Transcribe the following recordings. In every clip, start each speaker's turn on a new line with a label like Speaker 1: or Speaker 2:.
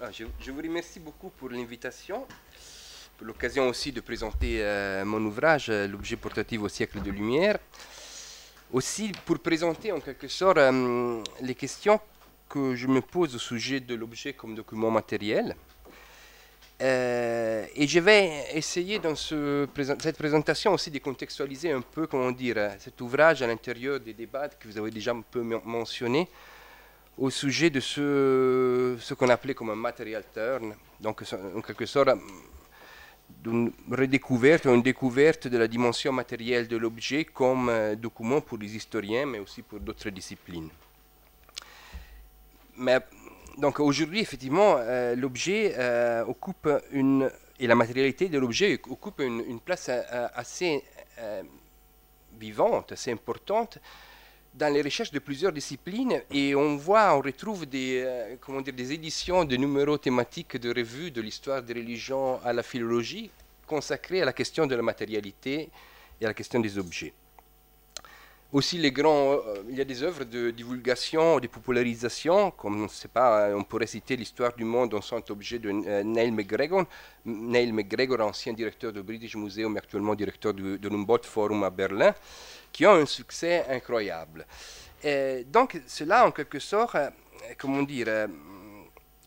Speaker 1: Je vous remercie beaucoup pour l'invitation, pour l'occasion aussi de présenter mon ouvrage, L'objet portatif au siècle de lumière. Aussi pour présenter en quelque sorte les questions que je me pose au sujet de l'objet comme document matériel. Et je vais essayer dans cette présentation aussi de contextualiser un peu, comment dire, cet ouvrage à l'intérieur des débats que vous avez déjà un peu mentionné au sujet de ce qu'on appelait comme un material turn, donc en quelque sorte d'une redécouverte, une découverte de la dimension matérielle de l'objet comme document pour les historiens, mais aussi pour d'autres disciplines. Mais donc aujourd'hui, effectivement, l'objet occupe et la matérialité de l'objet occupe une place assez vivante, assez importante dans les recherches de plusieurs disciplines, et on retrouve des éditions de numéros thématiques de revues de l'histoire des religions à la philologie consacrées à la question de la matérialité et à la question des objets. Aussi, il y a des œuvres de divulgation, de popularisation, comme on pourrait citer l'histoire du monde en 100 objets de Neil MacGregor. Neil MacGregor, ancien directeur du British Museum, actuellement directeur de l'Humboldt Forum à Berlin, qui ont un succès incroyable. Donc, cela, en quelque sorte,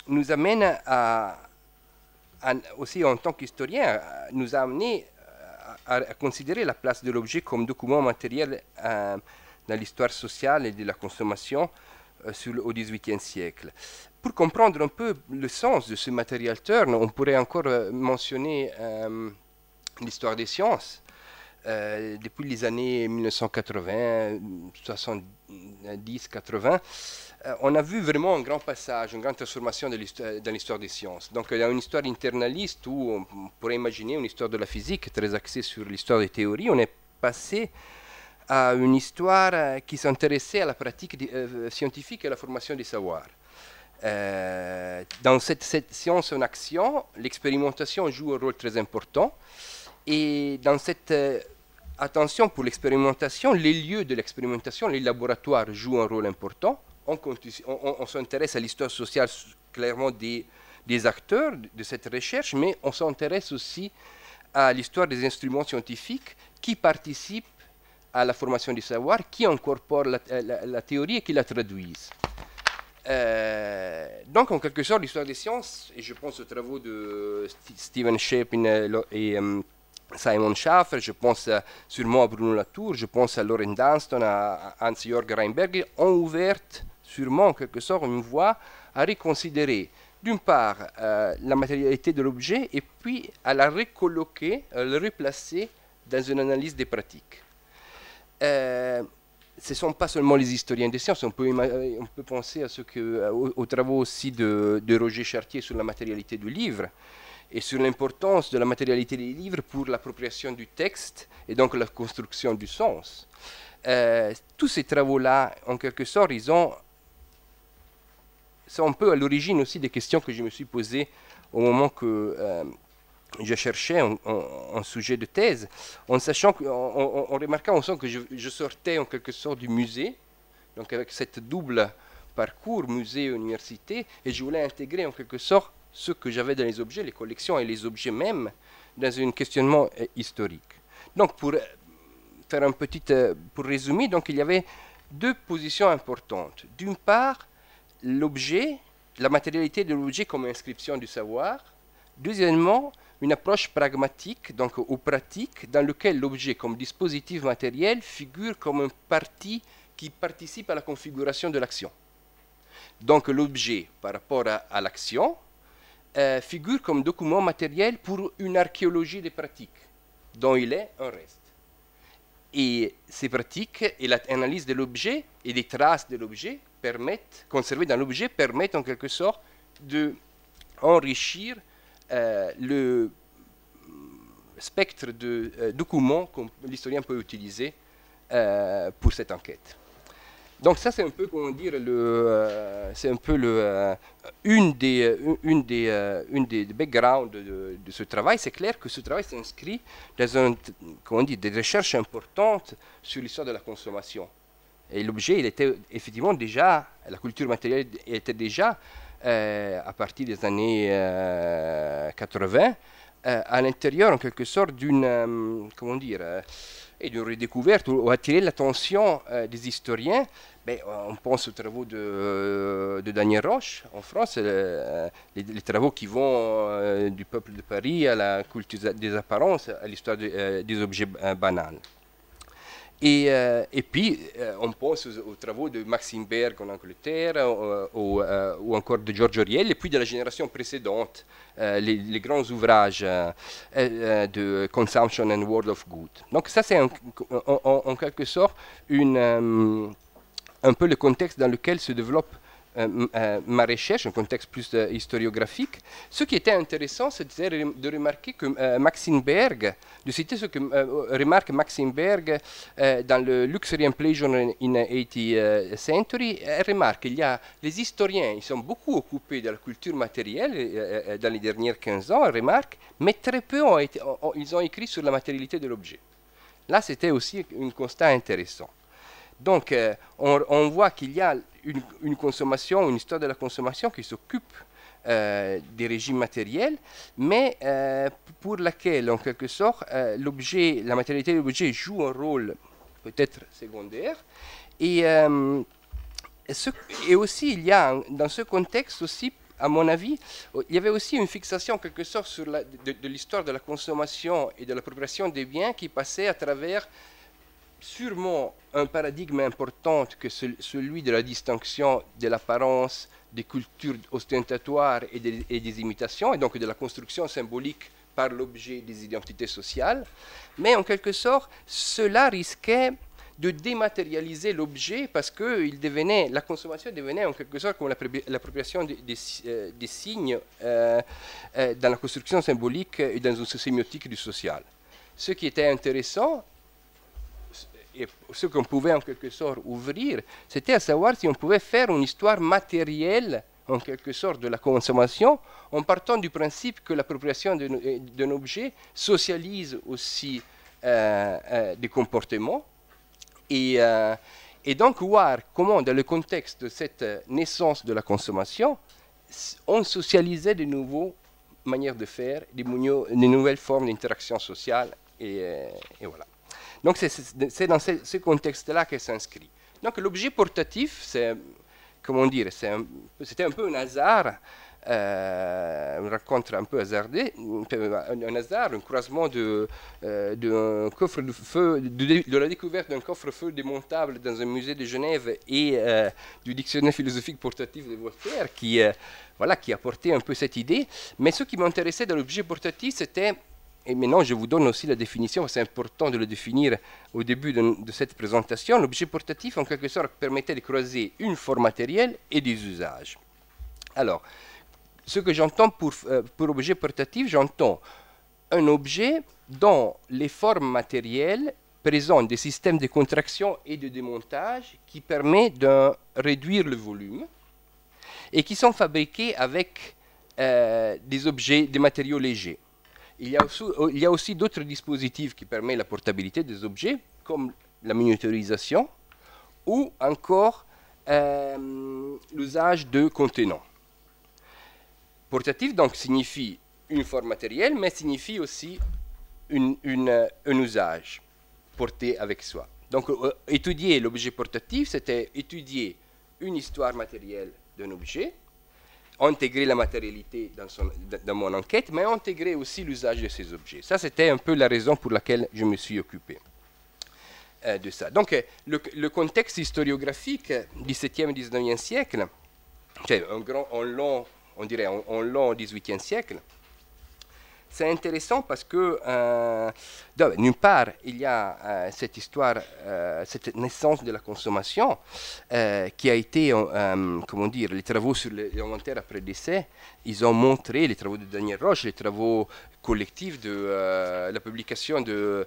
Speaker 1: nous amène aussi en tant qu'historien, nous a amené à considérer la place de l'objet comme document matériel dans l'histoire sociale et de la consommation au XVIIIe siècle. Pour comprendre un peu le sens de ce material turn, on pourrait encore mentionner l'histoire des sciences. Depuis les années 1980, 70, 80, on a vu vraiment un grand passage, une grande transformation dans l'histoire des sciences. Donc il y a une histoire internaliste où on pourrait imaginer une histoire de la physique très axée sur l'histoire des théories. On est passé à une histoire qui s'intéressait à la pratique scientifique et à la formation des savoirs. Dans cette science en action, l'expérimentation joue un rôle très important. Et dans cette attention pour l'expérimentation, les lieux de l'expérimentation, les laboratoires jouent un rôle important. On s'intéresse à l'histoire sociale clairement des acteurs de cette recherche, mais on s'intéresse aussi à l'histoire des instruments scientifiques qui participent à la formation du savoir, qui incorporent la théorie et qui la traduisent. Donc, en quelque sorte, l'histoire des sciences, et je pense aux travaux de Stephen Shapin et Simon Schaffer, je pense sûrement à Bruno Latour, je pense à Lauren Dunston, à Hans-Jörg Reinberg, ont ouvert sûrement en quelque sorte une voie à reconsidérer d'une part la matérialité de l'objet et puis à la recolloquer, à la replacer dans une analyse des pratiques. Ce ne sont pas seulement les historiens des sciences, on peut penser aux travaux aussi de Roger Chartier sur la matérialité du livre et sur l'importance de la matérialité des livres pour l'appropriation du texte et donc la construction du sens. Tous ces travaux-là, en quelque sorte, sont un peu à l'origine aussi des questions que je me suis posées au moment que je cherchais un sujet de thèse, en remarquant ensemble que je sortais en quelque sorte du musée, donc avec cette double parcours musée-université, et je voulais intégrer en quelque sorte ce que j'avais dans les objets, les collections et les objets même, dans un questionnement historique. Donc pour résumer, donc il y avait deux positions importantes. D'une part, l'objet, la matérialité de l'objet comme inscription du savoir. Deuxièmement, une approche pragmatique, donc ou pratique, dans laquelle l'objet comme dispositif matériel figure comme une partie qui participe à la configuration de l'action. Donc l'objet par rapport à l'action figure comme document matériel pour une archéologie des pratiques, dont il est un reste. Et ces pratiques et l'analyse de l'objet et des traces de l'objet conservées dans l'objet, permettent en quelque sorte d'enrichir le spectre de documents que l'historien peut utiliser pour cette enquête. Donc ça, c'est un peu, comment dire, une des backgrounds de ce travail. C'est clair que ce travail s'inscrit dans des recherches importantes sur l'histoire de la consommation. Et l'objet, il était effectivement déjà, la culture matérielle était déjà à partir des années 80, à l'intérieur en quelque sorte d'une, comment dire, et d'une redécouverte ou attirer l'attention des historiens. Ben, on pense aux travaux de Daniel Roche en France, les travaux qui vont du peuple de Paris à la culture des apparences, à l'histoire des objets banals. Et puis, on pense aux travaux de Maxime Berg en Angleterre, ou encore de George Orwell, et puis de la génération précédente, les grands ouvrages de Consumption and World of Good. Donc ça, c'est en quelque sorte un peu le contexte dans lequel se développe ma recherche, un contexte plus historiographique. Ce qui était intéressant, c'était de remarquer que Maxime Berg, de citer ce que remarque Maxime Berg dans le Luxury and Pleasure in 18th Century, remarque qu'il y a les historiens, ils sont beaucoup occupés de la culture matérielle dans les dernières 15 ans, remarque, mais très peu ils ont écrit sur la matérialité de l'objet. Là, c'était aussi un constat intéressant. Donc, on voit qu'il y a une consommation, une histoire de la consommation qui s'occupe des régimes matériels, mais pour laquelle, en quelque sorte, l'objet, la matérialité de l'objet joue un rôle peut-être secondaire. Et aussi, il y a dans ce contexte aussi, à mon avis, il y avait aussi une fixation en quelque sorte sur de l'histoire de la consommation et de l'appropriation des biens qui passait à travers sûrement un paradigme important que celui de la distinction de l'apparence, des cultures ostentatoires et des imitations, et donc de la construction symbolique par l'objet des identités sociales. Mais en quelque sorte, cela risquait de dématérialiser l'objet parce que la consommation devenait en quelque sorte comme l'appropriation des signes dans la construction symbolique et dans une sémiotique du social. Ce qui était intéressant, et ce qu'on pouvait en quelque sorte ouvrir, c'était à savoir si on pouvait faire une histoire matérielle, en quelque sorte, de la consommation, en partant du principe que l'appropriation d'un objet socialise aussi des comportements, et donc voir comment, dans le contexte de cette naissance de la consommation, on socialisait de nouvelles manières de faire, des nouvelles formes d'interaction sociale, et voilà. Donc c'est dans ce contexte-là qu'elle s'inscrit. Donc l'objet portatif, c'est, comment dire, c'était un peu un hasard, une rencontre un peu hasardée, un hasard, un croisement d'un coffre-feu, de la découverte d'un coffre-feu démontable dans un musée de Genève et du dictionnaire philosophique portatif de Voltaire qui apportait un peu cette idée. Mais ce qui m'intéressait dans l'objet portatif, c'était, et maintenant je vous donne aussi la définition, c'est important de le définir au début de cette présentation, l'objet portatif en quelque sorte permettait de croiser une forme matérielle et des usages. Alors, ce que j'entends pour objet portatif, j'entends un objet dont les formes matérielles présentent des systèmes de contraction et de démontage qui permettent de réduire le volume et qui sont fabriqués avec des matériaux légers. Il y a aussi d'autres dispositifs qui permettent la portabilité des objets, comme la miniaturisation ou encore l'usage de contenants. Portatif, donc, signifie une forme matérielle, mais signifie aussi un usage porté avec soi. Donc, étudier l'objet portatif, c'était étudier une histoire matérielle d'un objet, intégrer la matérialité dans mon enquête, mais intégrer aussi l'usage de ces objets. Ça, c'était un peu la raison pour laquelle je me suis occupé de ça. Donc, le contexte historiographique du 7e et 19e siècle, c'est on dirait en long 18e siècle, c'est intéressant parce que, d'une part, il y a cette histoire, cette naissance de la consommation qui a été, comment dire, les travaux sur l'inventaire après décès, ils ont montré, les travaux de Daniel Roche, les travaux collectifs de la publication de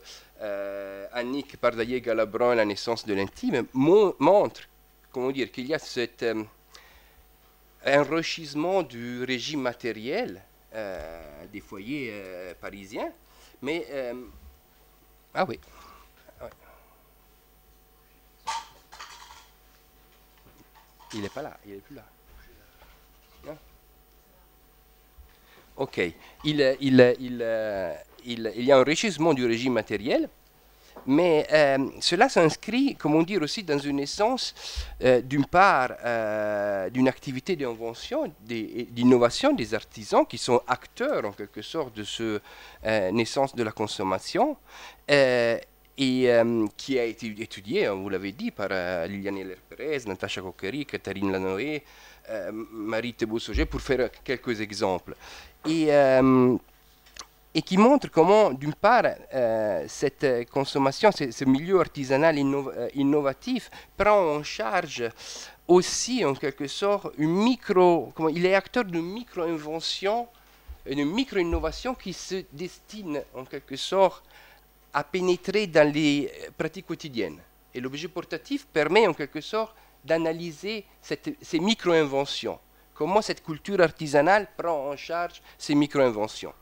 Speaker 1: Annick Pardaillet-Galabron, La naissance de l'intime, montrent, comment dire, qu'il y a cet enrichissement du régime matériel des foyers parisiens, mais ah oui, il n'est pas là, il n'est plus là. Non, Ok, il y a un enrichissement du régime matériel, mais cela s'inscrit, comment dire, aussi dans une essence, d'une part, d'une activité d'invention, d'innovation des artisans qui sont acteurs, en quelque sorte, de ce naissance de la consommation, qui a été étudié, vous l'avez dit, par Liliane Heller-Pérez, Natacha Coquery, Catherine Lanoé, Marie Thébault-Sauget, pour faire quelques exemples. Et qui montre comment, d'une part, cette consommation, ce milieu artisanal innovatif prend en charge aussi, en quelque sorte, il est acteur d'une micro-invention, d'une micro-innovation qui se destine, en quelque sorte, à pénétrer dans les pratiques quotidiennes. Et l'objet portatif permet, en quelque sorte, d'analyser ces micro-inventions. Comment cette culture artisanale prend en charge ces micro-inventions.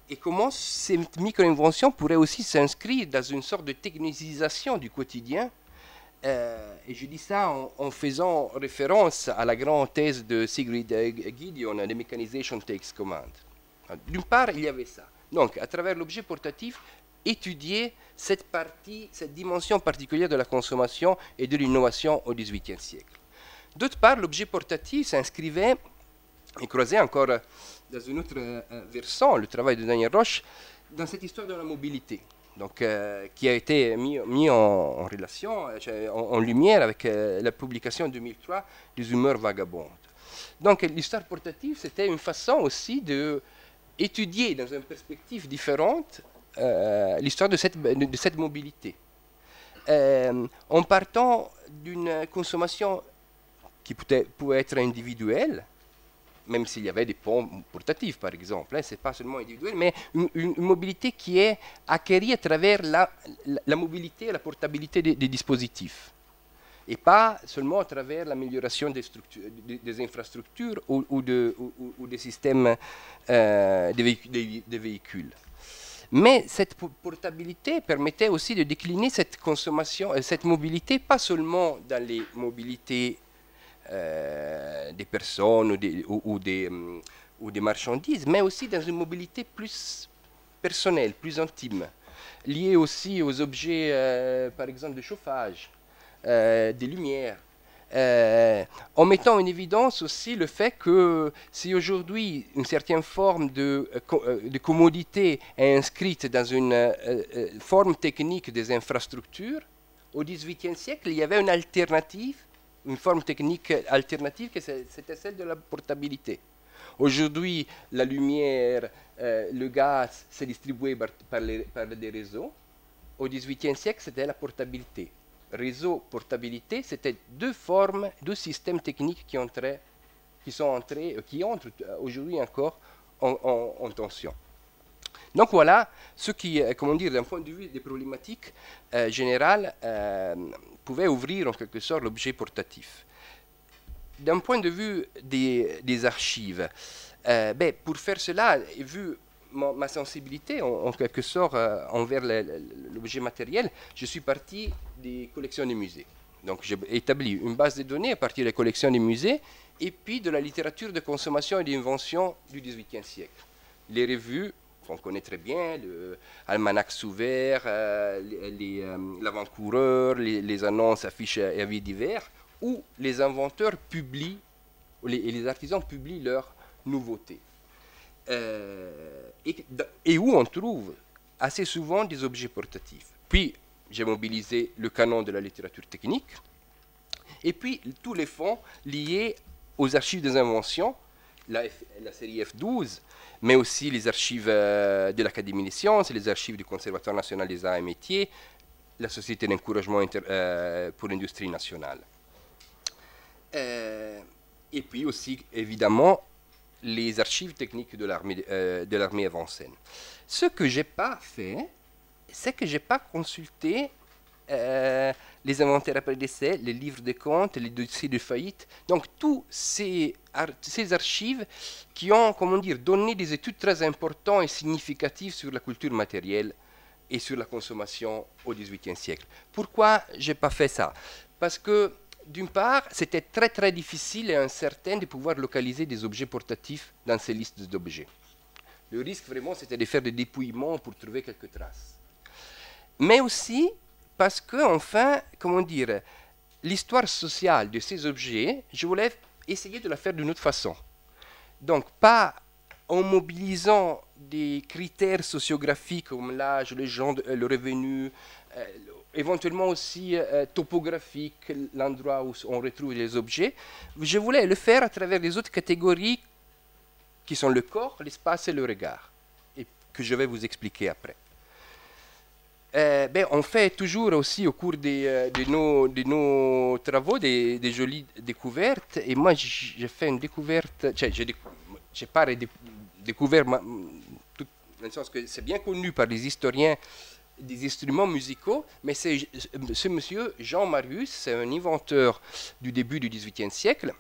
Speaker 1: Et comment cette micro-invention pourrait aussi s'inscrire dans une sorte de technicisation du quotidien. Et je dis ça en faisant référence à la grande thèse de Sigrid Gideon, The Mechanization Takes Command. D'une part, il y avait ça. Donc, à travers l'objet portatif, étudier cette dimension particulière de la consommation et de l'innovation au XVIIIe siècle. D'autre part, l'objet portatif s'inscrivait et croisait encore dans un autre versant, le travail de Daniel Roche, dans cette histoire de la mobilité, donc, qui a été mis en relation, en lumière avec la publication en 2003 des Humeurs vagabondes. Donc l'histoire portative, c'était une façon aussi d'étudier dans une perspective différente l'histoire de cette mobilité. En partant d'une consommation qui pouvait être individuelle, même s'il y avait des ponts portatifs, par exemple, ce n'est pas seulement individuel, mais une mobilité qui est acquérie à travers la mobilité et la portabilité des dispositifs, et pas seulement à travers l'amélioration des infrastructures ou des systèmes des véhicules. Mais cette portabilité permettait aussi de décliner cette consommation, cette mobilité, pas seulement dans les mobilités des personnes ou des marchandises, mais aussi dans une mobilité plus personnelle, plus intime, liée aussi aux objets, par exemple, de chauffage, des lumières, en mettant en évidence aussi le fait que si aujourd'hui une certaine forme de commodité est inscrite dans une forme technique des infrastructures, au XVIIIe siècle, il y avait une alternative, une forme technique alternative, c'était celle de la portabilité. Aujourd'hui, la lumière, le gaz, c'est distribué par des réseaux. Au XVIIIe siècle, c'était la portabilité. Réseau, portabilité, c'était deux formes, deux systèmes techniques qui entrent aujourd'hui encore en tension. Donc voilà ce qui, comment dire, d'un point de vue des problématiques générales, pouvait ouvrir en quelque sorte l'objet portatif. D'un point de vue des archives, pour faire cela, et vu ma sensibilité en quelque sorte envers l'objet matériel, je suis parti des collections des musées. Donc j'ai établi une base de données à partir des collections des musées et puis de la littérature de consommation et d'invention du XVIIIe siècle. Les revues qu'on connaît très bien, l'almanach Souvert, l'avant-coureur, les annonces, affiches et avis divers, où les inventeurs publient, et les artisans publient leurs nouveautés. Et où on trouve assez souvent des objets portatifs. Puis, j'ai mobilisé le canon de la littérature technique, et puis tous les fonds liés aux archives des inventions, la série F12, mais aussi les archives de l'Académie des sciences, les archives du Conservatoire national des arts et métiers, la Société d'encouragement pour l'industrie nationale. Et puis aussi, évidemment, les archives techniques de l'armée avant-scène. Ce que je n'ai pas fait, c'est que je n'ai pas consulté les inventaires après décès, les livres de comptes, les dossiers de faillite. Donc, tous ces archives qui ont, comment dire, donné des études très importantes et significatives sur la culture matérielle et sur la consommation au XVIIIe siècle. Pourquoi je n'ai pas fait ça? Parce que d'une part, c'était très très difficile et incertain de pouvoir localiser des objets portatifs dans ces listes d'objets. Le risque vraiment, c'était de faire des dépouillements pour trouver quelques traces. Mais aussi parce que, enfin, comment dire, l'histoire sociale de ces objets, je voulais essayer de la faire d'une autre façon. Donc, pas en mobilisant des critères sociographiques comme l'âge, le genre, le revenu, éventuellement aussi topographique, l'endroit où on retrouve les objets. Je voulais le faire à travers les autres catégories qui sont le corps, l'espace et le regard, et que je vais vous expliquer après. On fait toujours aussi au cours de nos travaux des jolies découvertes, et moi j'ai fait une découverte, j'ai pas découvert, dans le sens que c'est bien connu par les historiens des instruments musicaux, mais c'est ce monsieur Jean Marius, c'est un inventeur du début du XVIIIe siècle,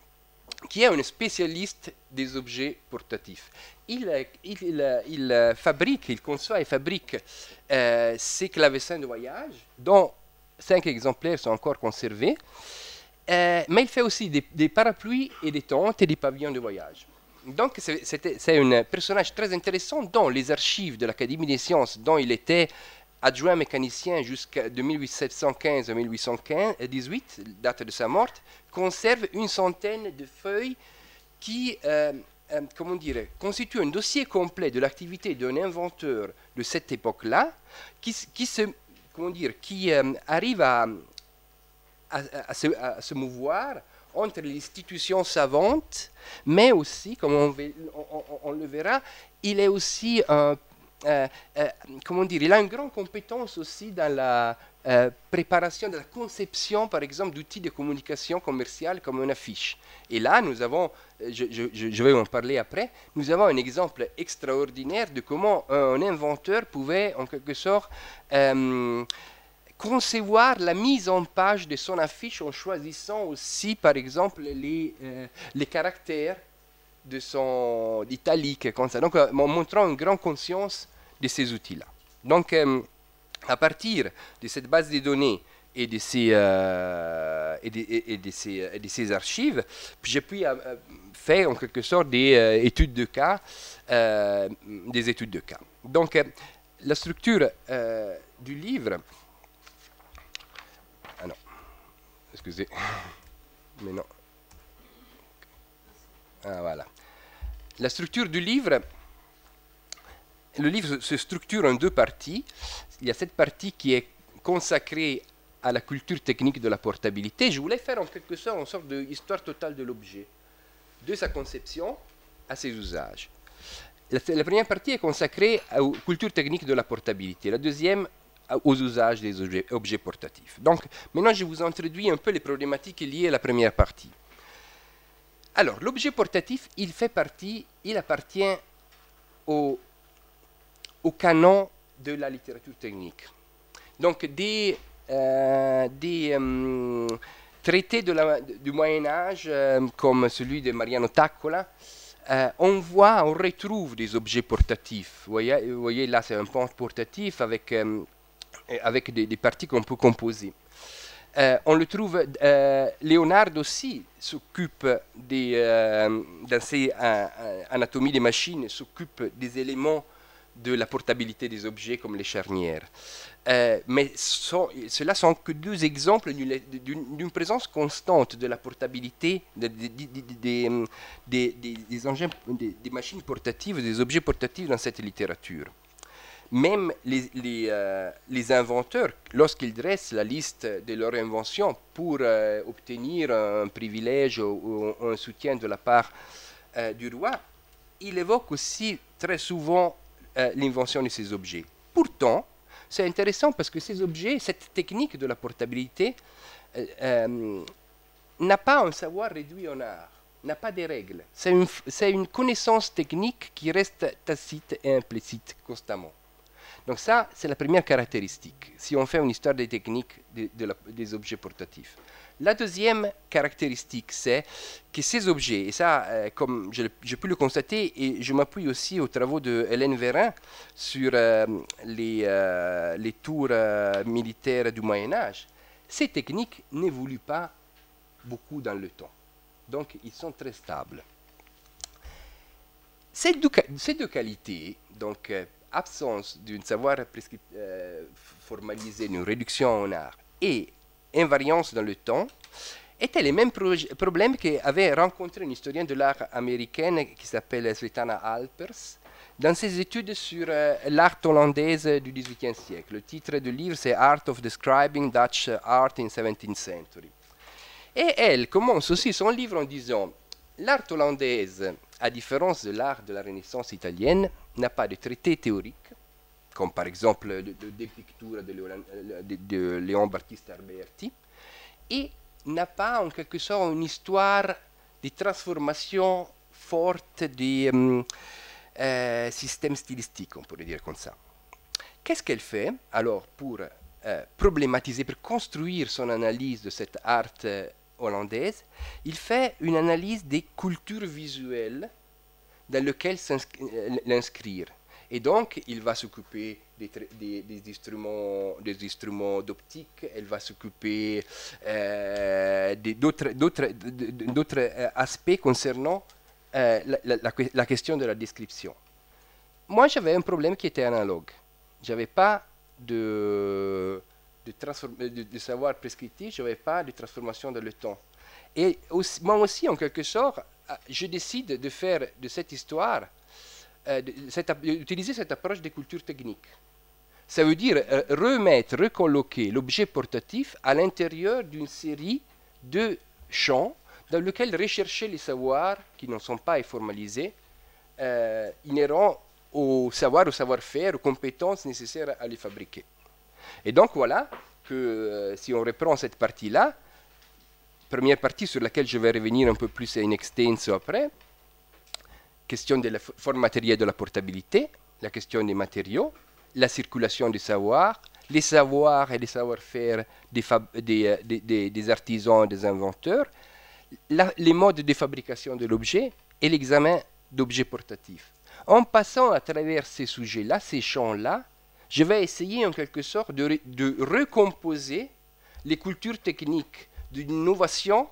Speaker 1: qui est un spécialiste des objets portatifs. Il fabrique, il conçoit et fabrique ces clavecins de voyage, dont 5 exemplaires sont encore conservés, mais il fait aussi des parapluies et des tentes et des pavillons de voyage. Donc c'est un personnage très intéressant dans les archives de l'Académie des sciences, dont il était adjoint mécanicien jusqu'à 1715 à 1818, date de sa mort, conserve une centaine de feuilles qui comment dire, constituent un dossier complet de l'activité d'un inventeur de cette époque-là, qui arrive à se mouvoir entre les institutions savantes, mais aussi, comme on le verra, il est aussi comment dire, il a une grande compétence aussi dans la préparation, de la conception, par exemple, d'outils de communication commerciale comme une affiche. Et là, nous avons, je vais en parler après, nous avons un exemple extraordinaire de comment un inventeur pouvait, en quelque sorte, concevoir la mise en page de son affiche en choisissant aussi, par exemple, les caractères de son italique, comme ça. Donc, en montrant une grande conscience de ces outils-là. Donc, à partir de cette base de données et de ces archives, j'ai pu faire en quelque sorte des études de cas, Donc, la structure du livre. Ah non, excusez, mais non. Ah, voilà. La structure du livre. Le livre se structure en 2 parties. Il y a cette partie qui est consacrée à la culture technique de la portabilité. Je voulais faire en quelque sorte une sorte d'histoire totale de l'objet, de sa conception à ses usages. La première partie est consacrée à la culture technique de la portabilité. La deuxième, aux usages des objets portatifs. Donc, maintenant, je vous introduis un peu les problématiques liées à la première partie. Alors, l'objet portatif, il appartient au canon de la littérature technique. Donc, des traités du Moyen-Âge, comme celui de Mariano Taccola, on retrouve des objets portatifs. Vous voyez là, c'est un pont portatif avec des parties qu'on peut composer. On le trouve, Léonard aussi s'occupe dans ses anatomies des machines, s'occupe des éléments de la portabilité des objets comme les charnières. Mais cela sont que 2 exemples d'une présence constante de la portabilité des engins, des machines portatives, des objets portatifs dans cette littérature. Même les inventeurs, lorsqu'ils dressent la liste de leurs inventions pour obtenir un privilège ou un soutien de la part du roi, ils évoquent aussi très souvent l'invention de ces objets. Pourtant, c'est intéressant parce que ces objets, cette technique de la portabilité, n'a pas un savoir réduit en art, n'a pas des règles. C'est une connaissance technique qui reste tacite et implicite constamment. Donc ça, c'est la première caractéristique, si on fait une histoire des techniques des objets portatifs. La deuxième caractéristique, c'est que ces objets, et ça, comme j'ai pu le constater, et je m'appuie aussi aux travaux de Hélène Vérin sur les tours militaires du Moyen-Âge, ces techniques n'évoluent pas beaucoup dans le temps. Donc, ils sont très stables. Ces deux qualités, donc absence d'un savoir formalisé, d'une réduction en art et invariance dans le temps, étaient les mêmes problèmes qu'avait rencontré une historienne de l'art américaine qui s'appelle Svetlana Alpers dans ses études sur l'art hollandaise du XVIIIe siècle. Le titre du livre, c'est Art of Describing Dutch Art in 17th Century. Et elle commence aussi son livre en disant l'art hollandaise, à différence de l'art de la Renaissance italienne, n'a pas de traité théorique, comme par exemple des pictures de Léon Baptiste Alberti, et n'a pas en quelque sorte une histoire de transformation forte des systèmes stylistiques, on pourrait dire comme ça. Qu'est-ce qu'elle fait alors pour problématiser, pour construire son analyse de cette art hollandaise? Il fait une analyse des cultures visuelles dans lesquelles l'inscrire. Et donc, il va s'occuper des instruments d'optique, elle va s'occuper d'autres aspects concernant la question de la description. Moi, j'avais un problème qui était analogue. Je n'avais pas de savoir prescriptif, je n'avais pas de transformation dans le temps. Et aussi, moi aussi, en quelque sorte, je décide de faire de cette histoire, d'utiliser cette approche des cultures techniques. Ça veut dire recolloquer l'objet portatif à l'intérieur d'une série de champs dans lesquels rechercher les savoirs qui ne sont pas formalisés, inhérents au savoir-faire, aux compétences nécessaires à les fabriquer. Et donc voilà que si on reprend cette partie-là, première partie sur laquelle je vais revenir un peu plus in extenso après, question de la forme matérielle de la portabilité, la question des matériaux, la circulation du savoir, les savoirs et les savoir-faire des artisans et des inventeurs, les modes de fabrication de l'objet et l'examen d'objets portatifs. En passant à travers ces sujets-là, ces champs-là, je vais essayer en quelque sorte de recomposer les cultures techniques d'une innovation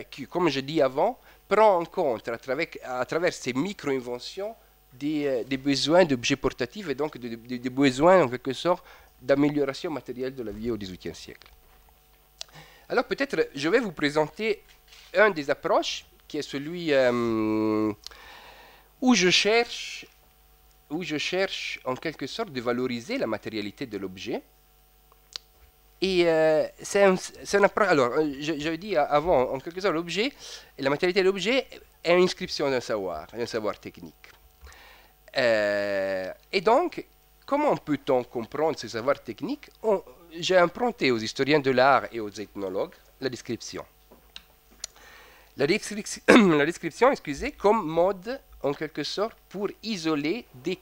Speaker 1: qui, comme je dis avant, prend en compte à travers ces micro-inventions des besoins d'objets portatifs et donc des besoins en quelque sorte d'amélioration matérielle de la vie au XVIIIe siècle. Alors peut-être je vais vous présenter un des approches qui est celui où je cherche en quelque sorte de valoriser la matérialité de l'objet. Et c'est un approche. Alors, j'avais dit avant, en quelque sorte, l'objet, la matérialité de l'objet est une inscription d'un savoir technique. Et donc, comment peut-on comprendre ce savoir technique? J'ai emprunté aux historiens de l'art et aux ethnologues la description. La description, excusez, comme mode, en quelque sorte, pour isoler des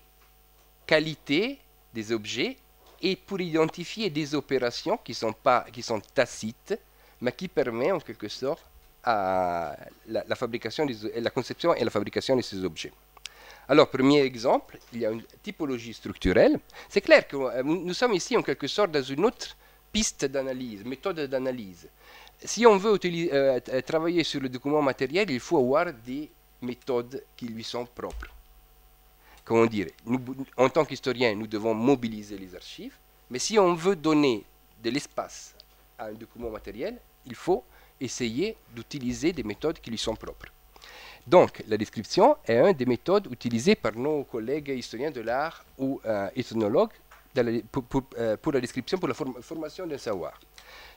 Speaker 1: qualités des objets et pour identifier des opérations qui sont tacites, mais qui permettent en quelque sorte à la fabrication, la conception et la fabrication de ces objets. Alors, premier exemple, il y a une typologie structurelle. C'est clair que nous sommes ici en quelque sorte dans une autre piste d'analyse, méthode d'analyse. Si on veut travailler sur le document matériel, il faut avoir des méthodes qui lui sont propres. Comment dire, en tant qu'historien, nous devons mobiliser les archives, mais si on veut donner de l'espace à un document matériel, il faut essayer d'utiliser des méthodes qui lui sont propres. Donc, la description est une des méthodes utilisées par nos collègues historiens de l'art ou ethnologues pour la description, pour la formation d'un savoir.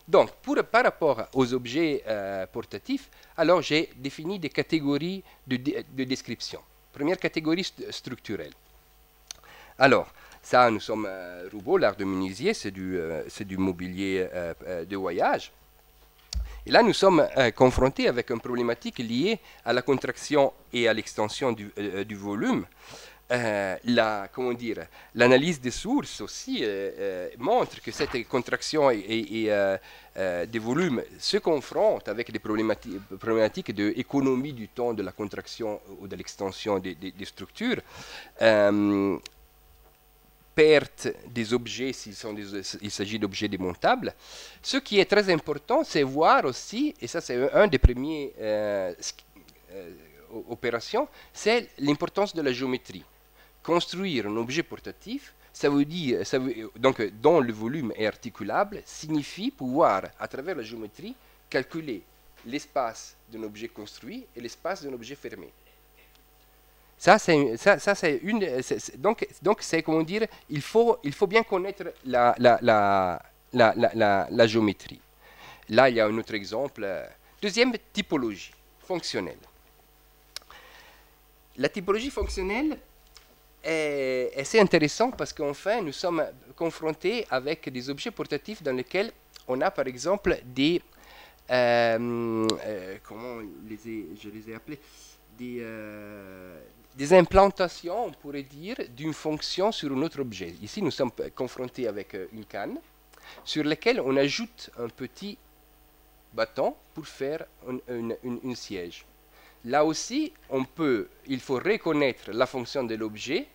Speaker 1: Donc, par rapport aux objets portatifs, alors j'ai défini des catégories de description. Première catégorie structurelle. Alors, ça, nous sommes Roubaud, l'art de menuisier, c'est du mobilier de voyage. Et là, nous sommes confrontés avec une problématique liée à la contraction et à l'extension du volume. L'analyse des sources aussi montre que cette contraction des volumes se confronte avec des problématiques d'économie du temps de la contraction ou de l'extension des structures. perte des objets s'il s'agit d'objets démontables. Ce qui est très important, c'est voir aussi, et ça c'est un des premiers opérations, c'est l'importance de la géométrie. Construire un objet portatif, ça veut dire, donc dont le volume est articulable, signifie pouvoir, à travers la géométrie, calculer l'espace d'un objet construit et l'espace d'un objet fermé. Ça, c'est une. Donc, c'est comment dire, il faut bien connaître la géométrie. Là, il y a un autre exemple. Deuxième typologie, fonctionnelle. La typologie fonctionnelle est assez intéressante parce qu'enfin, nous sommes confrontés avec des objets portatifs dans lesquels on a, par exemple, des. Comment je les ai appelés des implantations, on pourrait dire, d'une fonction sur un autre objet. Ici, nous sommes confrontés avec une canne sur laquelle on ajoute un petit bâton pour faire un siège. Là aussi, il faut reconnaître la fonction de l'objet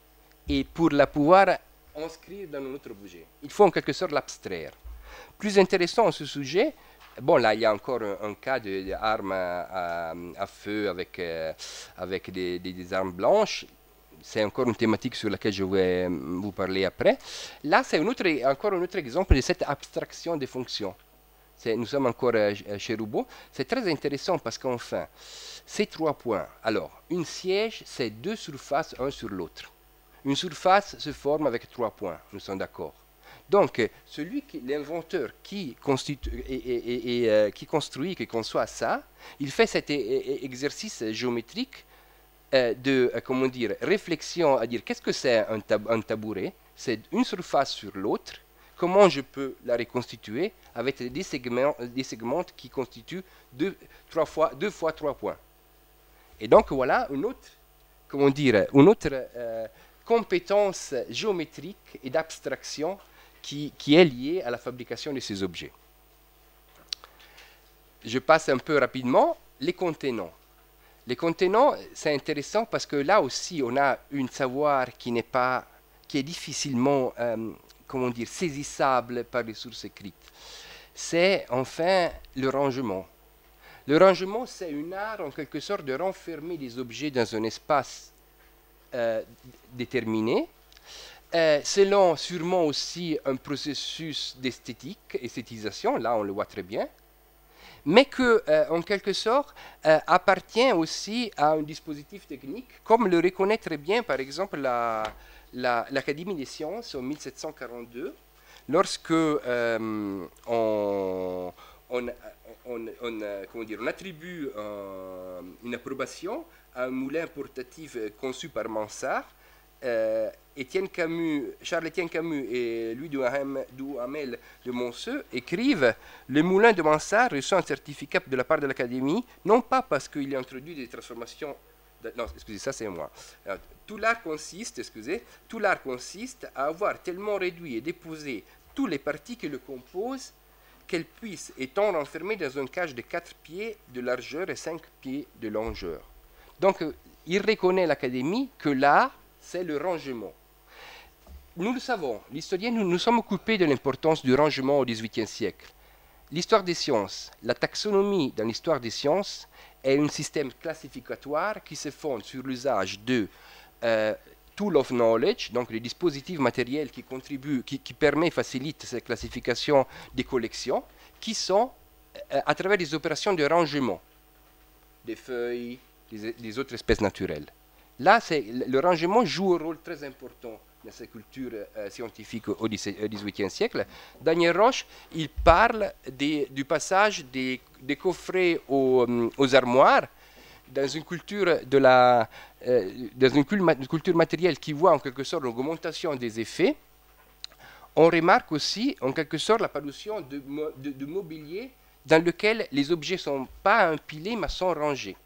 Speaker 1: et pour la pouvoir inscrire dans un autre objet. Il faut en quelque sorte l'abstraire. Plus intéressant à ce sujet, bon, là, il y a encore un cas d'armes à feu avec des armes blanches. C'est encore une thématique sur laquelle je vais vous parler après. Là, c'est encore un autre exemple de cette abstraction des fonctions. Nous sommes encore chez Roubaud. C'est très intéressant parce qu'enfin, ces 3 points. Alors, une siège, c'est 2 surfaces, un sur l'autre. Une surface se forme avec 3 points, nous sommes d'accord. Donc, l'inventeur qui construit, qui conçoit ça, il fait cet exercice géométrique de, comment dire, réflexion à dire qu'est-ce que c'est un tabouret? C'est une surface sur l'autre. Comment je peux la reconstituer avec des segments qui constituent 2 fois 3 points. Et donc, voilà une autre, comment dire, une autre compétence géométrique et d'abstraction qui est liée à la fabrication de ces objets. Je passe un peu rapidement. Les contenants. Les contenants, c'est intéressant parce que là aussi, on a un savoir qui est difficilement, comment dire, saisissable par les sources écrites. C'est enfin le rangement. Le rangement, c'est un art en quelque sorte de renfermer des objets dans un espace déterminé, selon sûrement aussi un processus esthétisation, là on le voit très bien, mais que, en quelque sorte, appartient aussi à un dispositif technique, comme le reconnaît très bien, par exemple, l'Académie des sciences en 1742, lorsque on attribue une approbation à un moulin portatif conçu par Mansart. Charles-Étienne Camus et Louis Duhamel de Monceux écrivent « Le moulin de Mansart reçoit un certificat de la part de l'Académie, non pas parce qu'il a introduit des transformations... » Non, excusez, ça c'est moi. Tout l'art consiste à avoir tellement réduit et déposé toutes les parties qui le composent qu'elles puissent être enfermées dans une cage de 4 pieds de largeur et 5 pieds de longueur. Donc, il reconnaît l'Académie que là, c'est le rangement. Nous le savons, l'historien, nous sommes occupés de l'importance du rangement au XVIIIe siècle. L'histoire des sciences, la taxonomie dans l'histoire des sciences est un système classificatoire qui se fonde sur l'usage de tool of knowledge, donc les dispositifs matériels qui contribuent, qui permettent, facilitent cette classification des collections, qui sont à travers des opérations de rangement des feuilles, des autres espèces naturelles. Là, le rangement joue un rôle très important dans cette culture scientifique au XVIIIe siècle. Daniel Roche, il parle du passage des coffrets aux armoires dans une culture culture matérielle qui voit en quelque sorte l'augmentation des effets. On remarque aussi en quelque sorte l'apparition de mobilier dans lequel les objets ne sont pas empilés mais sont rangés.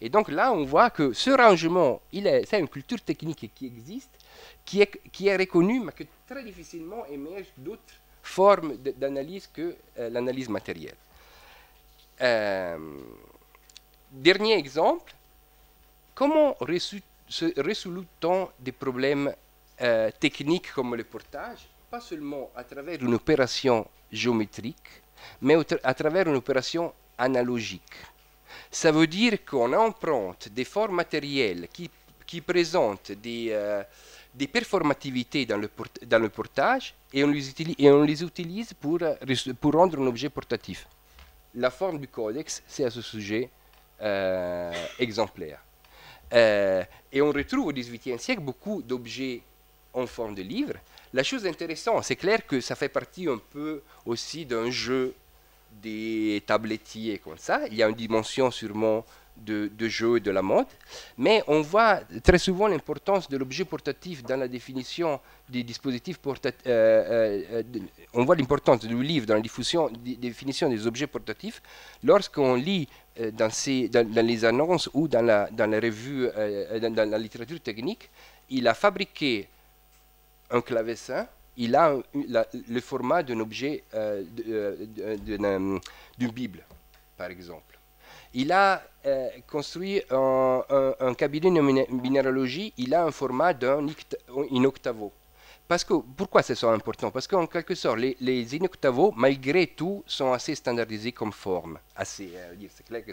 Speaker 1: Et donc là, on voit que ce rangement, c'est une culture technique qui existe, qui est reconnue, mais que très difficilement émergent d'autres formes d'analyse que l'analyse matérielle. Dernier exemple, comment résout-on des problèmes techniques comme le portage, pas seulement à travers une opération géométrique, mais à travers une opération analogique. Ça veut dire qu'on emprunte des formes matérielles qui présentent des performativités dans le portage et on les utilise pour rendre un objet portatif. La forme du codex, c'est à ce sujet exemplaire. Et on retrouve au XVIIIe siècle beaucoup d'objets en forme de livre. La chose intéressante, c'est clair que ça fait partie un peu aussi d'un jeu des tablettiers comme ça. Il y a une dimension sûrement de jeu et de la mode, mais on voit très souvent l'importance de l'objet portatif dans la définition des dispositifs portatifs. On voit l'importance du livre dans la définition des objets portatifs lorsqu'on lit dans les annonces ou dans la revue, dans la littérature technique. Il a fabriqué un clavecin, il a le format d'un objet, d'une Bible, par exemple. Il a construit un cabinet de minéralogie, il a un format in octavo. Pourquoi c'est ça important? Parce qu'en quelque sorte, les in octavo, malgré tout, sont assez standardisés comme forme. C'est clair que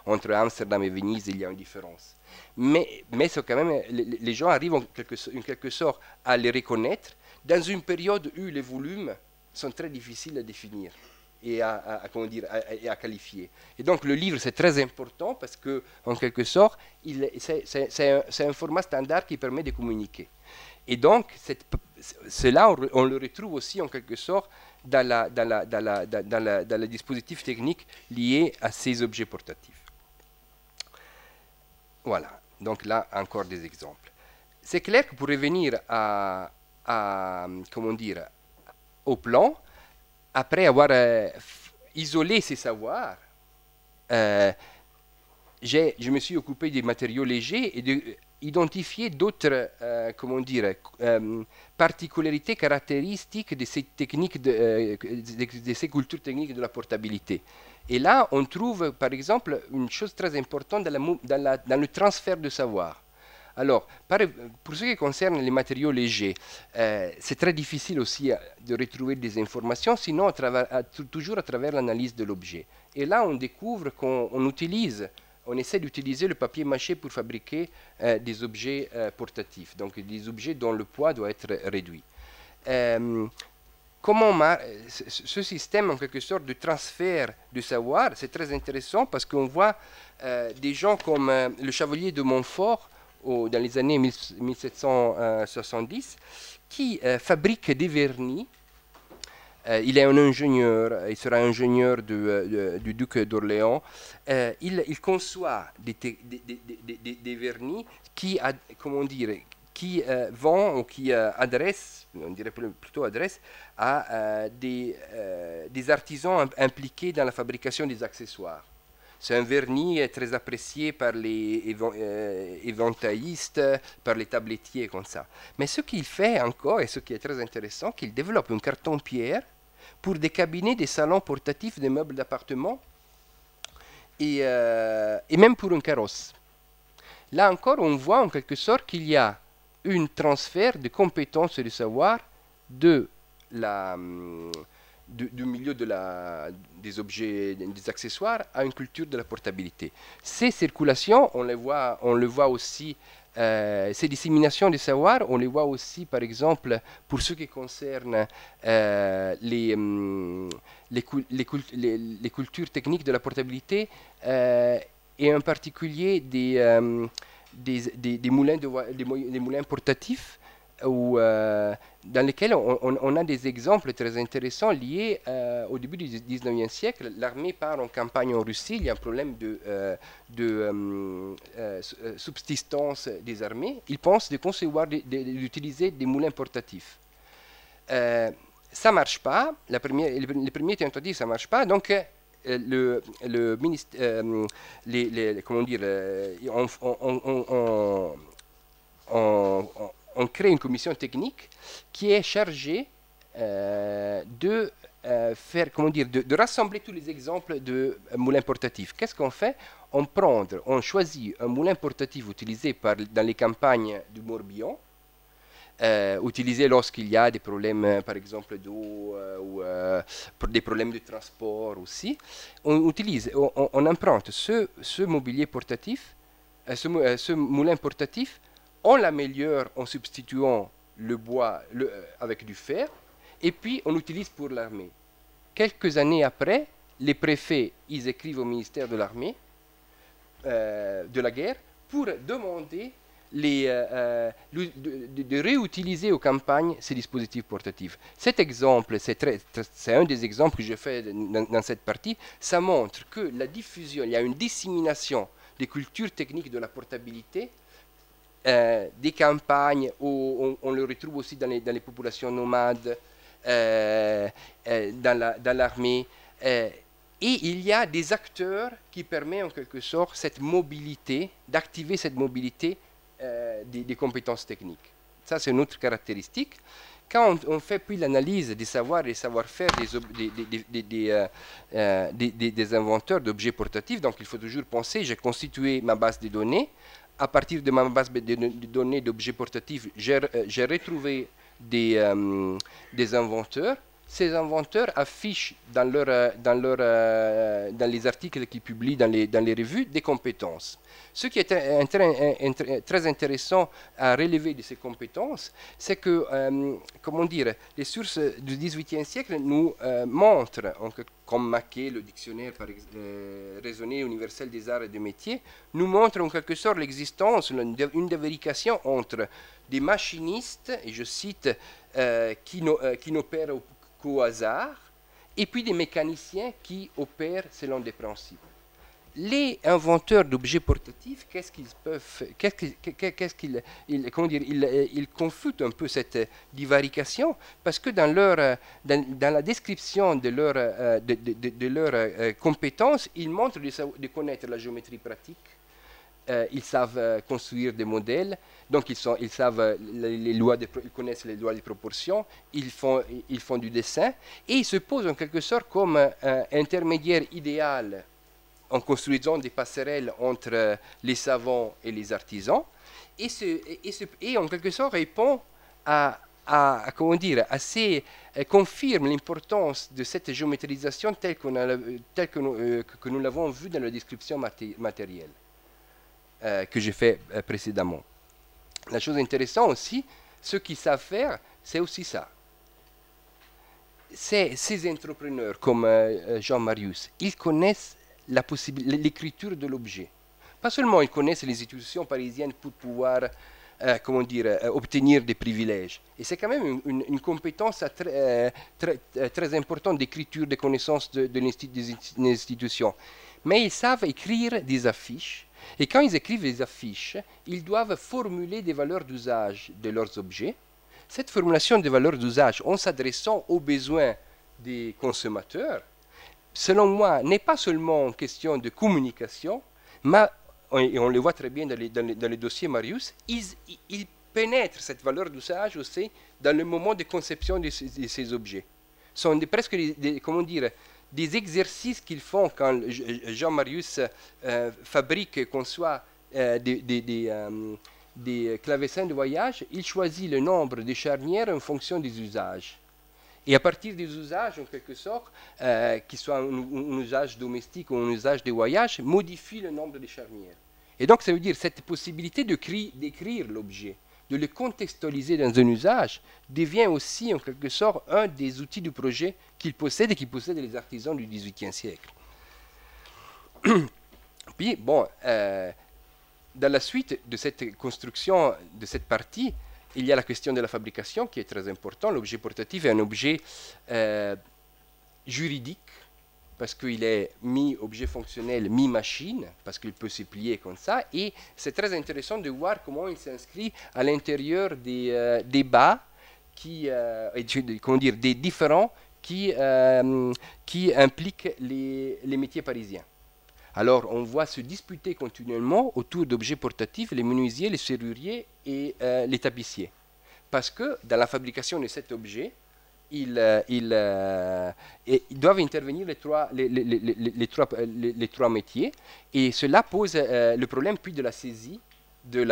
Speaker 1: entre Amsterdam et Venise, il y a une différence. Mais c'est quand même, les gens arrivent en quelque sorte à les reconnaître dans une période où les volumes sont très difficiles à définir et à qualifier. Et donc le livre, c'est très important parce que, en quelque sorte, c'est un format standard qui permet de communiquer. Et donc, cela, on le retrouve aussi, en quelque sorte, dans le dispositif technique lié à ces objets portatifs. Voilà, donc là, encore des exemples. C'est clair que pour revenir au plan, après avoir isolé ces savoirs, je me suis occupé des matériaux légers et d'identifier d'autres particularités caractéristiques de ces techniques, de ces cultures techniques de la portabilité. Et là, on trouve, par exemple, une chose très importante dans le transfert de savoir. Alors, pour ce qui concerne les matériaux légers, c'est très difficile aussi de retrouver des informations, sinon toujours à travers l'analyse de l'objet. Et là, on découvre on essaie d'utiliser le papier mâché pour fabriquer des objets portatifs, donc des objets dont le poids doit être réduit. Ce système, en quelque sorte, de transfert de savoir, c'est très intéressant parce qu'on voit des gens comme le chevalier de Montfort, dans les années 1770, qui fabrique des vernis. Il est un ingénieur, il sera ingénieur du duc d'Orléans. Il conçoit des vernis qui vend ou qui adresse, on dirait plutôt adresse, à des artisans impliqués dans la fabrication des accessoires. C'est un vernis très apprécié par les éventaillistes, par les tablettiers, comme ça. Mais ce qu'il fait encore, et ce qui est très intéressant, qu'il développe un carton-pierre pour des cabinets, des salons portatifs, des meubles d'appartement, et même pour un carrosse. Là encore, on voit en quelque sorte qu'il y a un transfert de compétences et de savoir du milieu des objets, des accessoires, à une culture de la portabilité. Ces circulations, on le voit aussi, ces disséminations des savoirs, on les voit aussi, par exemple, pour ce qui concerne les cultures techniques de la portabilité, et en particulier des moulins portatifs, dans lesquels on a des exemples très intéressants liés au début du 19e siècle. L'armée part en campagne en Russie, il y a un problème de subsistance des armées. Ils pensent de concevoir, d'utiliser des moulins portatifs. Ça ne marche pas, les premiers tentatives, ça ne marche pas, donc le ministère, on crée une commission technique qui est chargée de rassembler tous les exemples de moulins portatifs. Qu'est-ce qu'on fait? On choisit un moulin portatif utilisé dans les campagnes du Morbihan, utilisé lorsqu'il y a des problèmes, par exemple, d'eau ou des problèmes de transport aussi. On emprunte ce mobilier portatif, ce moulin portatif, on l'améliore en substituant le bois avec du fer, et puis on l'utilise pour l'armée. Quelques années après, les préfets, ils écrivent au ministère de l'armée, de la guerre, pour demander de réutiliser aux campagnes ces dispositifs portatifs. Cet exemple, c'est un des exemples que j'ai fait dans cette partie, ça montre que la diffusion, il y a une dissémination des cultures techniques de la portabilité, des campagnes où on le retrouve aussi dans les populations nomades, dans l'armée. Et il y a des acteurs qui permettent en quelque sorte cette mobilité, d'activer cette mobilité des compétences techniques. Ça, c'est une autre caractéristique. Quand on fait puis l'analyse des savoirs et des savoir-faire des inventeurs d'objets portatifs, donc il faut toujours penser, j'ai constitué ma base de données. À partir de ma base de données d'objets portatifs, j'ai retrouvé des inventeurs. Ces inventeurs affichent dans les articles qu'ils publient dans les revues des compétences. Ce qui est très intéressant à relever de ces compétences, c'est que, comment dire, les sources du XVIIIe siècle nous montrent, comme Maquet, le dictionnaire raisonné universel des arts et des métiers, nous montrent en quelque sorte l'existence, une dévérification entre des machinistes, et je cite, qui n'opèrent qu'au hasard, et puis des mécaniciens qui opèrent selon des principes. Les inventeurs d'objets portatifs, qu'est-ce qu'ils peuvent faire, ils confutent un peu cette divarication, parce que dans la description de leurs compétences, ils montrent de connaître la géométrie pratique. Ils savent construire des modèles, donc ils connaissent les lois de proportion, ils font du dessin, et ils se posent en quelque sorte comme intermédiaire idéal en construisant des passerelles entre les savants et les artisans, et en quelque sorte répond confirme l'importance de cette géométrisation telle que nous l'avons vu dans la description matérielle que j'ai fait précédemment. La chose intéressante aussi, ceux qui savent faire, c'est aussi ça. Ces entrepreneurs comme Jean Marius, ils connaissent l'écriture de l'objet. Pas seulement ils connaissent les institutions parisiennes pour pouvoir obtenir des privilèges. Et c'est quand même une compétence très importante d'écriture, de connaissance de l'institution. Mais ils savent écrire des affiches. Et quand ils écrivent des affiches, ils doivent formuler des valeurs d'usage de leurs objets. Cette formulation des valeurs d'usage, en s'adressant aux besoins des consommateurs, selon moi, n'est pas seulement une question de communication, mais, et on le voit très bien dans les dossiers Marius, ils pénètrent cette valeur d'usage aussi dans le moment de conception de ces objets. Ce sont presque des exercices qu'ils font quand Jean Marius fabrique et conçoit des clavecins de voyage. Il choisit le nombre de charnières en fonction des usages. Et à partir des usages, en quelque sorte, qu'ils soient un usage domestique ou un usage de voyage, modifie le nombre de charnières. Et donc, ça veut dire cette possibilité d'écrire l'objet, de le contextualiser dans un usage, devient aussi, en quelque sorte, un des outils du projet qu'ils possèdent et qui possèdent les artisans du XVIIIe siècle. Puis, bon, dans la suite de cette construction, de cette partie, il y a la question de la fabrication qui est très importante. L'objet portatif est un objet juridique parce qu'il est mi-objet fonctionnel, mi-machine, parce qu'il peut se plier comme ça. Et c'est très intéressant de voir comment il s'inscrit à l'intérieur des débats des différents qui impliquent les métiers parisiens. Alors, on voit se disputer continuellement autour d'objets portatifs les menuisiers, les serruriers et les tapissiers. Parce que dans la fabrication de cet objet, ils doivent intervenir les trois métiers. Et cela pose le problème puis de la saisie de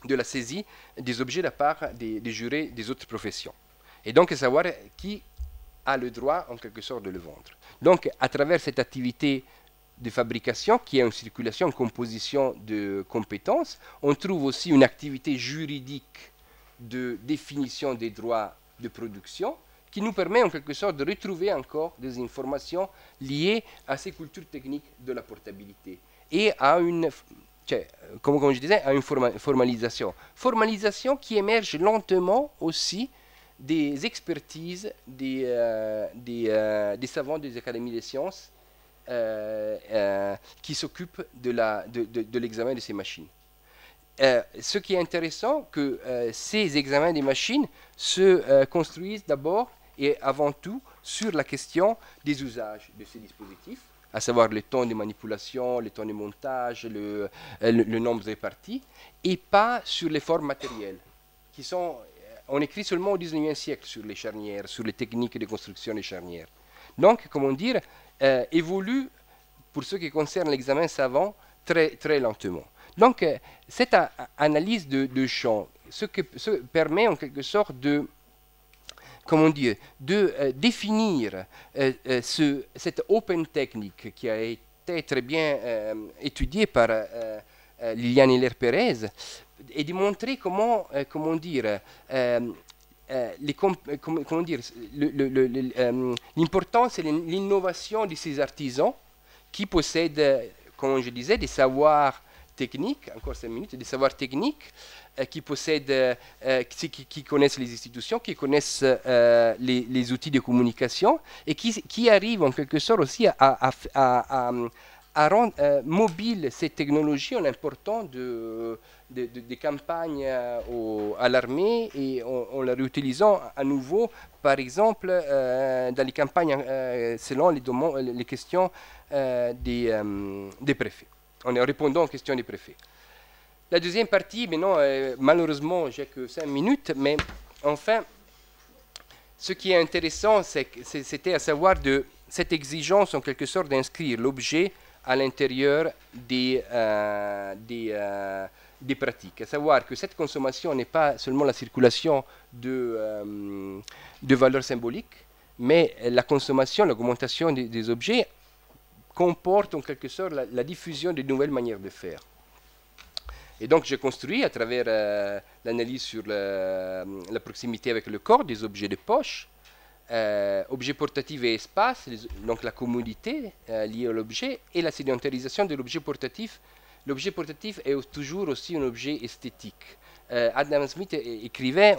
Speaker 1: de la saisie des objets de la part des jurés des autres professions. Et donc savoir qui a le droit en quelque sorte de le vendre. Donc à travers cette activité de fabrication qui est une circulation, une composition de compétences, on trouve aussi une activité juridique de définition des droits de production qui nous permet en quelque sorte de retrouver encore des informations liées à ces cultures techniques de la portabilité et à une, comme je disais, à une formalisation. Formalisation qui émerge lentement aussi des expertises des savants des académies des sciences qui s'occupent de l'examen de ces machines. Ce qui est intéressant, que ces examens des machines se construisent d'abord et avant tout sur la question des usages de ces dispositifs, à savoir le temps de manipulation, le temps de montage, le nombre de parties, et pas sur les formes matérielles, qui sont, on écrit seulement au XIXe siècle sur les charnières, sur les techniques de construction des charnières. Donc, comment dire, évolue, pour ce qui concerne l'examen savant, très, très lentement. Donc, cette analyse de champ, ce permet en quelque sorte de, comment dire, de définir cette open technique qui a été très bien étudiée par Liliane Hiller-Pérez et de montrer comment dire, l'importance et l'innovation de ces artisans qui possèdent, comme je disais, des savoirs techniques, encore 5 minutes, des savoirs techniques qui possèdent, qui connaissent les institutions, qui connaissent les outils de communication et qui arrivent en quelque sorte aussi à rendre mobile ces technologies en important des campagnes à l'armée et en la réutilisant à nouveau, par exemple, dans les campagnes selon les questions des préfets, en répondant aux questions des préfets. La deuxième partie, maintenant, malheureusement, j'ai que 5 minutes, mais enfin, ce qui est intéressant, c'était à savoir de cette exigence, en quelque sorte, d'inscrire l'objet à l'intérieur des pratiques. À savoir que cette consommation n'est pas seulement la circulation de valeurs symboliques, mais la consommation, l'augmentation des objets comporte en quelque sorte la diffusion de nouvelles manières de faire. Et donc j'ai construit à travers l'analyse sur la proximité avec le corps des objets de poche, objets portatifs et espace, donc la commodité liée à l'objet et la sédentarisation de l'objet portatif. L'objet portatif est toujours aussi un objet esthétique. Adam Smith écrivait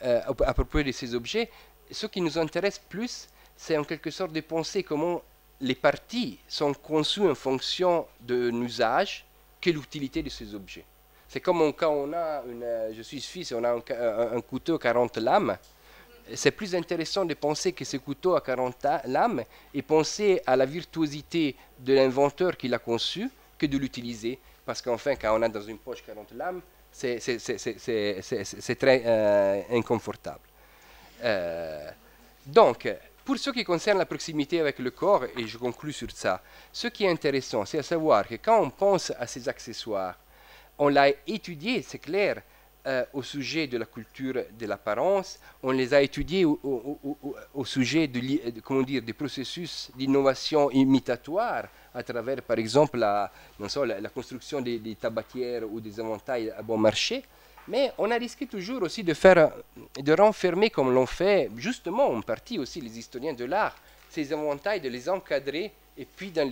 Speaker 1: à propos de ces objets, ce qui nous intéresse plus, c'est en quelque sorte de penser comment les parties sont conçues en fonction d'un usage que l'utilité de ces objets. C'est comme quand on a, je suis suisse, on a un couteau à 40 lames, c'est plus intéressant de penser que ce couteau à 40 lames et penser à la virtuosité de l'inventeur qui l'a conçu que de l'utiliser. Parce qu'enfin, quand on a dans une poche 40 lames, c'est très inconfortable. Donc, pour ce qui concerne la proximité avec le corps, et je conclus sur ça, ce qui est intéressant, c'est à savoir que quand on pense à ces accessoires, on l'a étudié, c'est clair, au sujet de la culture de l'apparence, on les a étudiés au sujet des processus d'innovation imitatoire à travers, par exemple, la construction des tabatières ou des éventails à bon marché. Mais on a risqué toujours aussi de renfermer, comme l'ont fait justement en partie aussi les historiens de l'art, ces éventails, de les encadrer et puis de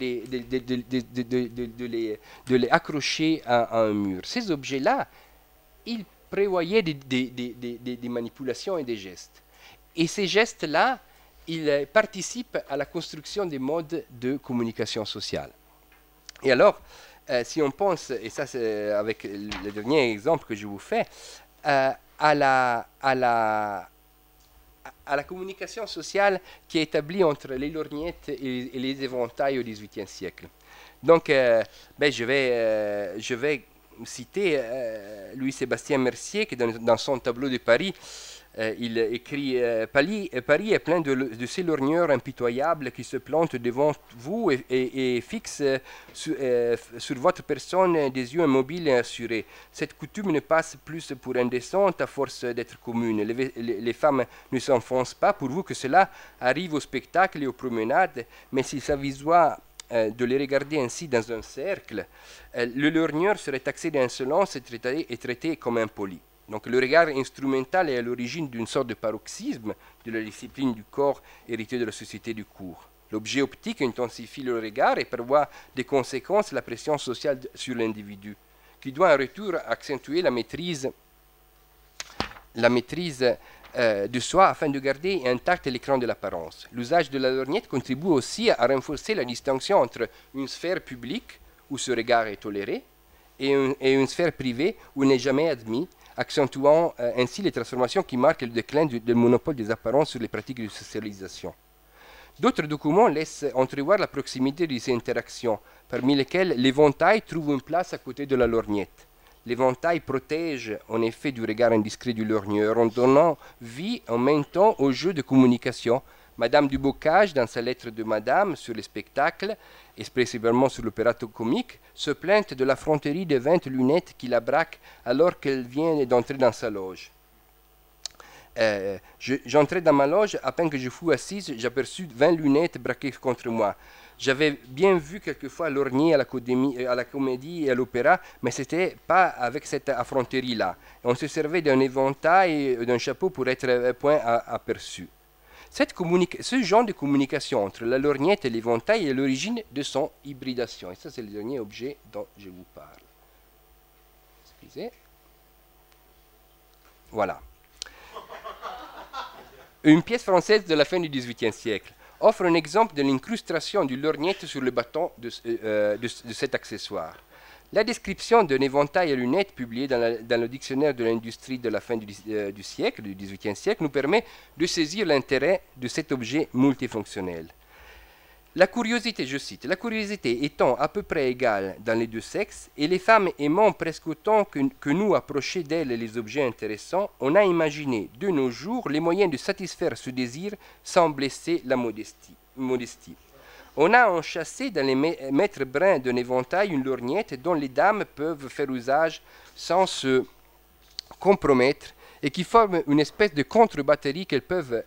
Speaker 1: les accrocher à un mur. Ces objets-là, ils prévoyaient des manipulations et des gestes. Et ces gestes-là, ils participent à la construction des modes de communication sociale. Et alors, si on pense, et ça c'est avec le dernier exemple que je vous fais, à la communication sociale qui est établie entre les lorgnettes et les éventails au XVIIIe siècle. Donc, je vais citer Louis-Sébastien Mercier qui, dans son tableau de Paris, Il écrit Paris est plein de ces lorgneurs impitoyables qui se plantent devant vous et fixent sur votre personne des yeux immobiles et assurés. Cette coutume ne passe plus pour indécente à force d'être commune. Les femmes ne s'enfoncent pas pourvu que cela arrive au spectacle et aux promenades, mais s'il s'avisoit de les regarder ainsi dans un cercle, le lorgneur serait taxé d'insolence et traité comme impoli. Donc le regard instrumental est à l'origine d'une sorte de paroxysme de la discipline du corps héritée de la société du cours. L'objet optique intensifie le regard et prévoit des conséquences la pression sociale sur l'individu, qui doit en retour accentuer la maîtrise de soi afin de garder intact l'écran de l'apparence. L'usage de la lorgnette contribue aussi à renforcer la distinction entre une sphère publique où ce regard est toléré et une sphère privée où il n'est jamais admis, accentuant ainsi les transformations qui marquent le déclin du monopole des apparences sur les pratiques de socialisation. D'autres documents laissent entrevoir la proximité de ces interactions, parmi lesquelles l'éventail trouve une place à côté de la lorgnette. L'éventail protège en effet du regard indiscret du lorgneur en donnant vie en même temps au jeu de communication. Madame du Bocage, dans sa lettre de Madame sur les spectacles, expressivement sur l'opérato comique, se plaint de la fronterie de 20 lunettes qui la braquent alors qu'elle vient d'entrer dans sa loge. J'entrais dans ma loge, à peine que je fus assise, j'aperçus 20 lunettes braquées contre moi. J'avais bien vu quelquefois Lorgnier à la comédie et à l'opéra, mais ce n'était pas avec cette affronterie-là. On se servait d'un éventail et d'un chapeau pour être point aperçu. Ce genre de communication entre la lorgnette et l'éventail est l'origine de son hybridation. Et ça, c'est le dernier objet dont je vous parle. Excusez. Voilà. Une pièce française de la fin du XVIIIe siècle offre un exemple de l'incrustation du lorgnette sur le bâton de cet accessoire. La description d'un éventail à lunettes publié dans le dictionnaire de l'industrie de la fin du siècle, du XVIIIe siècle, nous permet de saisir l'intérêt de cet objet multifonctionnel. La curiosité, je cite, la curiosité étant à peu près égale dans les deux sexes, et les femmes aimant presque autant que nous approcher d'elles les objets intéressants, on a imaginé de nos jours les moyens de satisfaire ce désir sans blesser la modestie. On a enchâssé dans les mètres bruns d'un éventail une lorgnette dont les dames peuvent faire usage sans se compromettre et qui forme une espèce de contre-batterie qu'elles peuvent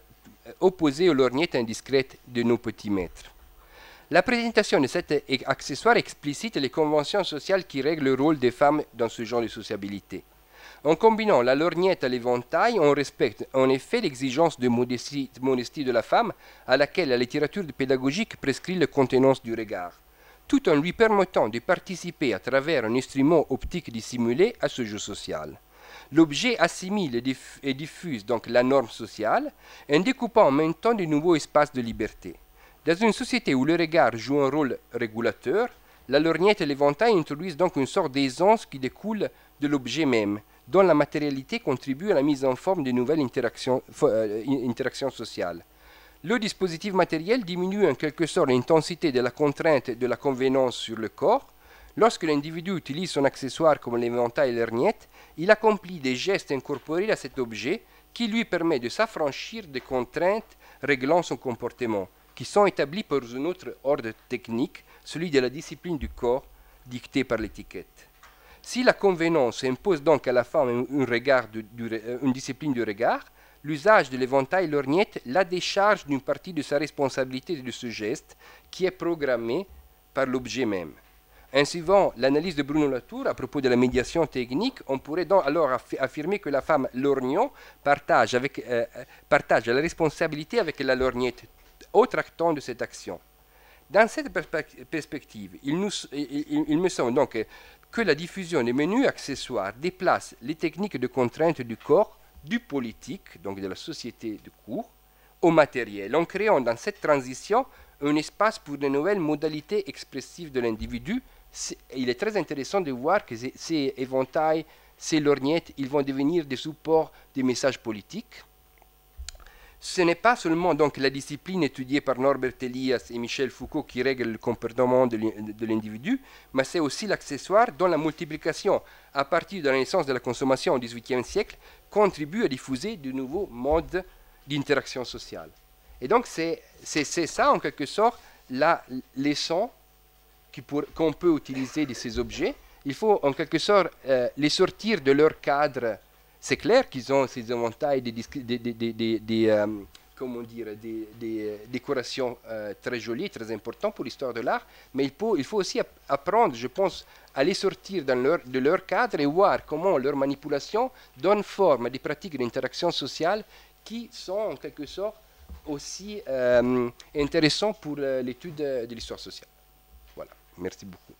Speaker 1: opposer aux lorgnettes indiscrètes de nos petits maîtres. La présentation de cet accessoire explicite les conventions sociales qui règlent le rôle des femmes dans ce genre de sociabilité. En combinant la lorgnette à l'éventail, on respecte en effet l'exigence de modestie de la femme à laquelle la littérature pédagogique prescrit la contenance du regard, tout en lui permettant de participer à travers un instrument optique dissimulé à ce jeu social. L'objet assimile et diffuse donc la norme sociale en découpant en même temps de nouveaux espaces de liberté. Dans une société où le regard joue un rôle régulateur, la lorgnette et l'éventail introduisent donc une sorte d'aisance qui découle de l'objet même, dont la matérialité contribue à la mise en forme de nouvelles interactions sociales. Le dispositif matériel diminue en quelque sorte l'intensité de la contrainte et de la convenance sur le corps. Lorsque l'individu utilise son accessoire comme l'éventail et la lorgnette, il accomplit des gestes incorporés à cet objet qui lui permet de s'affranchir des contraintes réglant son comportement, qui sont établis par un autre ordre technique, celui de la discipline du corps, dictée par l'étiquette. Si la convenance impose donc à la femme une discipline du regard, l'usage de l'éventail lorgnette la décharge d'une partie de sa responsabilité de ce geste qui est programmé par l'objet même. En suivant l'analyse de Bruno Latour à propos de la médiation technique, on pourrait donc alors affirmer que la femme lorgnon partage la responsabilité avec la lorgnette, autre actant de cette action. Dans cette perspective, il me semble donc que la diffusion des menus accessoires déplace les techniques de contrainte du corps, du politique, donc de la société de cours, au matériel, en créant dans cette transition un espace pour de nouvelles modalités expressives de l'individu. Il est très intéressant de voir que ces éventails, ces lorgnettes, ils vont devenir des supports des messages politiques. ce n'est pas seulement donc la discipline étudiée par Norbert Elias et Michel Foucault qui règle le comportement de l'individu, mais c'est aussi l'accessoire dont la multiplication à partir de la naissance de la consommation au XVIIIe siècle contribue à diffuser de nouveaux modes d'interaction sociale. Et donc c'est ça en quelque sorte la leçon qu'on peut utiliser de ces objets. Il faut en quelque sorte les sortir de leur cadre. C'est clair qu'ils ont ces éventails comment dire, des décorations très jolies, très importantes pour l'histoire de l'art, mais il faut aussi apprendre, je pense, à les sortir de leur cadre et voir comment leur manipulation donne forme à des pratiques d'interaction sociale qui sont en quelque sorte aussi intéressantes pour l'étude de l'histoire sociale. Voilà, merci beaucoup.